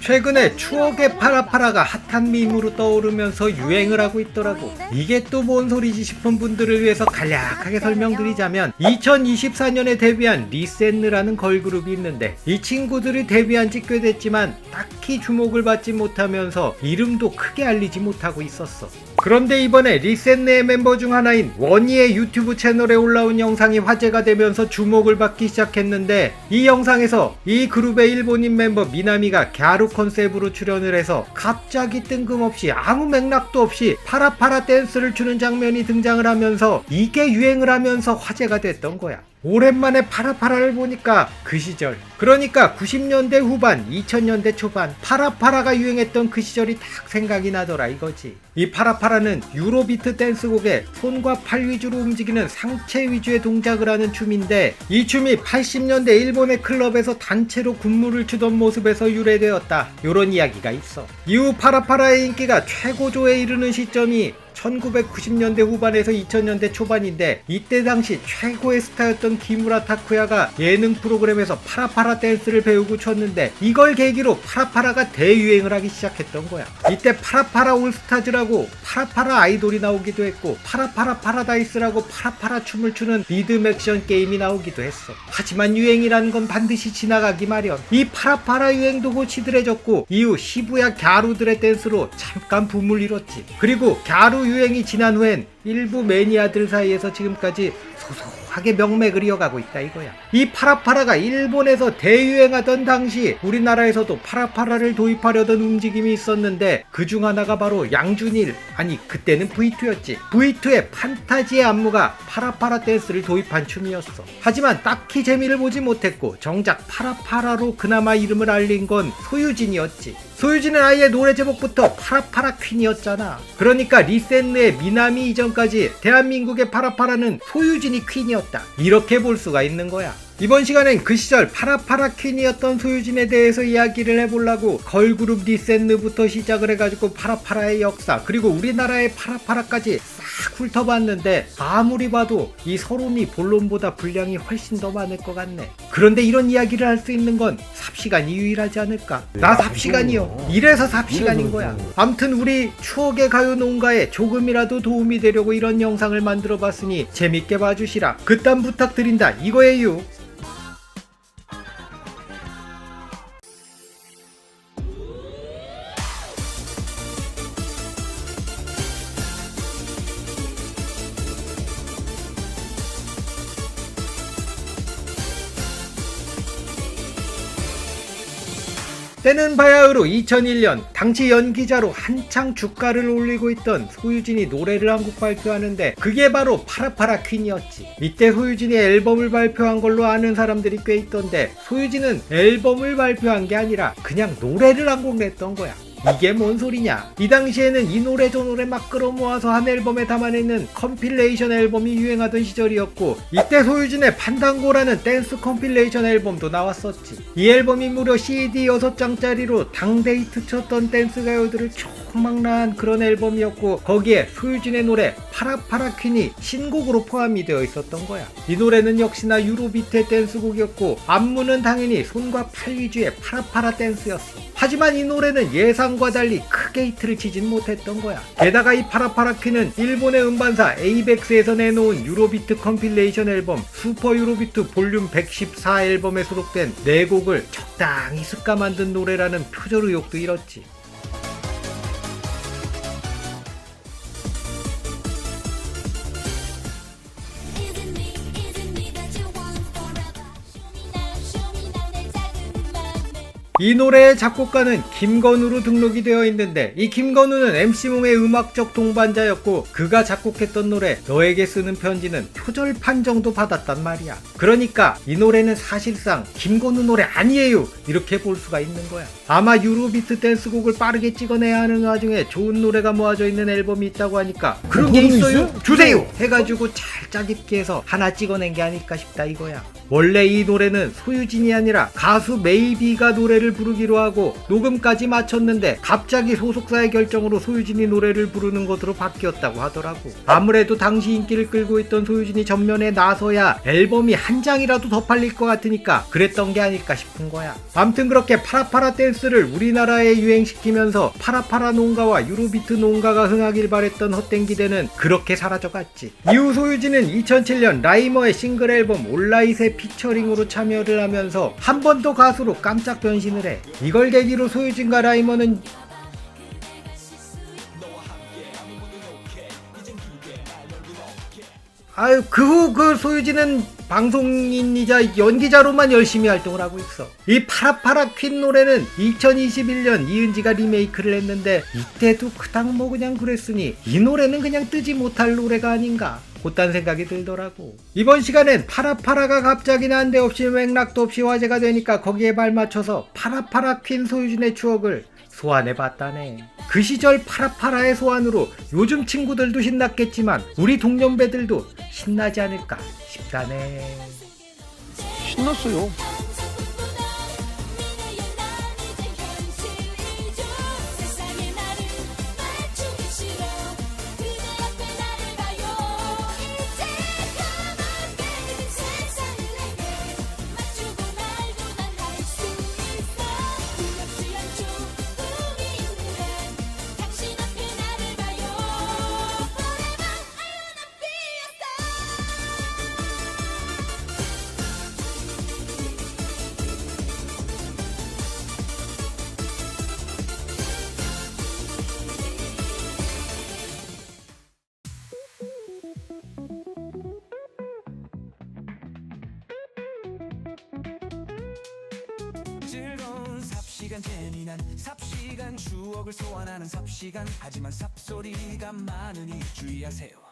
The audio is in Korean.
최근에 추억의 파라파라가 핫한 밈으로 떠오르면서 유행을 하고 있더라고. 이게 또 뭔 소리지 싶은 분들을 위해서 간략하게 설명드리자면 2024년에 데뷔한 리센느라는 걸그룹이 있는데 이 친구들이 데뷔한 지 꽤 됐지만 딱히 주목을 받지 못하면서 이름도 크게 알리지 못하고 있었어. 그런데 이번에 리센느의 멤버 중 하나인 원희의 유튜브 채널에 올라온 영상이 화제가 되면서 주목을 받기 시작했는데 이 영상에서 이 그룹의 일본인 mem버 미나미가 갸루 컨셉으로 출연을 해서 갑자기 뜬금없이 아무 맥락도 없이 파라파라 댄스를 추는 장면이 등장을 하면서 이게 유행을 하면서 화제가 됐던 거야. 오랜만에 파라파라를 보니까 그 시절, 그러니까 90년대 후반 2000년대 초반 파라파라가 유행했던 그 시절이 딱 생각이 나더라 이거지. 이 파라파라는 유로비트 댄스곡에 손과 팔 위주로 움직이는 상체 위주의 동작을 하는 춤인데 이 춤이 80년대 일본의 클럽에서 단체로 군무를 추던 모습에서 유래되었다, 요런 이야기가 있어. 이후 파라파라의 인기가 최고조에 이르는 시점이 1990년대 후반에서 2000년대 초반인데 이때 당시 최고의 스타였던 기무라 타쿠야가 예능 프로그램에서 파라파라 댄스를 배우고 췄는데 이걸 계기로 파라파라가 대유행을 하기 시작했던 거야. 이때 파라파라 올스타즈라고 파라파라 아이돌이 나오기도 했고 파라파라 파라다이스라고 파라파라 춤을 추는 리듬 액션 게임이 나오기도 했어. 하지만 유행이라는 건 반드시 지나가기 마련. 이 파라파라 유행도 곧 시들해졌고 이후 시부야 갸루들의 댄스로 잠깐 붐을 이뤘지. 그리고 갸루 유행이 지난 후엔 일부 매니아들 사이에서 지금까지 소소하게 명맥을 이어가고 있다 이거야. 이 파라파라가 일본에서 대유행하던 당시 우리나라에서도 파라파라를 도입하려던 움직임이 있었는데 그 중 하나가 바로 양준일, 아니 그때는 V2였지. V2의 판타지의 안무가 파라파라 댄스를 도입한 춤이었어. 하지만 딱히 재미를 보지 못했고 정작 파라파라로 그나마 이름을 알린 건 소유진이었지. 소유진은 아예 노래 제목부터 파라파라 퀸이었잖아. 그러니까 리센느의 미나미 이전까지 대한민국의 파라파라는 소유진이 퀸이었다, 이렇게 볼 수가 있는 거야. 이번 시간엔 그 시절 파라파라 퀸이었던 소유진에 대해서 이야기를 해보려고 걸그룹 리센느부터 시작을 해가지고 파라파라의 역사 그리고 우리나라의 파라파라까지 싹 훑어봤는데 아무리 봐도 이 서론이 본론보다 분량이 훨씬 더 많을 것 같네. 그런데 이런 이야기를 할 수 있는 건 삽시간이 유일하지 않을까. 나 삽시간이요. 이래서 삽시간인 거야. 암튼 우리 추억의 가요 농가에 조금이라도 도움이 되려고 이런 영상을 만들어 봤으니 재밌게 봐주시라. 그딴 부탁드린다 이거예요. 때는 바야흐로 2001년 당시 연기자로 한창 주가를 올리고 있던 소유진이 노래를 한 곡 발표하는데 그게 바로 파라파라 퀸이었지. 이때 소유진이 앨범을 발표한 걸로 아는 사람들이 꽤 있던데 소유진은 앨범을 발표한 게 아니라 그냥 노래를 한 곡 냈던 거야. 이게 뭔 소리냐. 이 당시에는 이 노래 저 노래 막 끌어모아서 한 앨범에 담아내는 컴필레이션 앨범이 유행하던 시절이었고 이때 소유진의 판단고라는 댄스 컴필레이션 앨범도 나왔었지. 이 앨범이 무려 CD 6장짜리로 당데이트 쳤던 댄스 가요들을 총망라한 그런 앨범이었고 거기에 소유진의 노래 파라파라 퀸이 신곡으로 포함이 되어 있었던 거야. 이 노래는 역시나 유로비트의 댄스곡이었고 안무는 당연히 손과 팔 위주의 파라파라 댄스였어. 하지만 이 노래는 예상과 달리 크게 히트를 치진 못했던 거야. 게다가 이 파라파라 퀸은 일본의 음반사 에이벡스에서 내놓은 유로비트 컴필레이션 앨범 슈퍼 유로비트 볼륨 114 앨범에 수록된 4곡을 적당히 습가 만든 노래라는 표절 의혹도 잃었지. 이 노래의 작곡가는 김건우로 등록이 되어 있는데 이 김건우는 MC몽의 음악적 동반자였고 그가 작곡했던 노래 너에게 쓰는 편지는 표절판 정도 받았단 말이야. 그러니까 이 노래는 사실상 김건우 노래 아니에요, 이렇게 볼 수가 있는 거야. 아마 유로비트 댄스곡을 빠르게 찍어내야 하는 와중에 좋은 노래가 모아져 있는 앨범이 있다고 하니까 그런 게 있어요? 주세요! 해가지고 잘 짜깁기 해서 하나 찍어낸 게 아닐까 싶다 이거야. 원래 이 노래는 소유진이 아니라 가수 메이비가 노래를 부르기로 하고 녹음까지 마쳤는데 갑자기 소속사의 결정으로 소유진이 노래를 부르는 것으로 바뀌었다고 하더라고. 아무래도 당시 인기를 끌고 있던 소유진이 전면에 나서야 앨범이 한 장이라도 더 팔릴 것 같으니까 그랬던 게 아닐까 싶은 거야. 암튼 그렇게 파라파라 댄스를 우리나라에 유행시키면서 파라파라 농가와 유로비트 농가가 흥하길 바랬던 헛된 기대는 그렇게 사라져갔지. 이후 소유진은 2007년 라이머의 싱글 앨범 온라잇에 피처링으로 참여를 하면서 한 번 더 가수로 깜짝 변신을 해. 이걸 계기로 소유진과 라이머는 그 후 그 소유진은 방송인이자 연기자로만 열심히 활동을 하고 있어. 이 파라파라 퀸 노래는 2021년 이은지가 리메이크를 했는데 이때도 그닥 뭐 그냥 그랬으니 이 노래는 그냥 뜨지 못할 노래가 아닌가 그딴 생각이 들더라고. 이번 시간엔 파라파라가 갑자기 난데없이 맥락도 없이 화제가 되니까 거기에 발맞춰서 파라파라 퀸 소유진의 추억을 소환해봤다네. 그 시절 파라파라의 소환으로 요즘 친구들도 신났겠지만 우리 동년배들도 신나지 않을까 싶다네. 신났어요. 즐거운 삽시간 재미난 삽시간 추억을 소환하는 삽시간 하지만 삽소리가 많으니 주의하세요.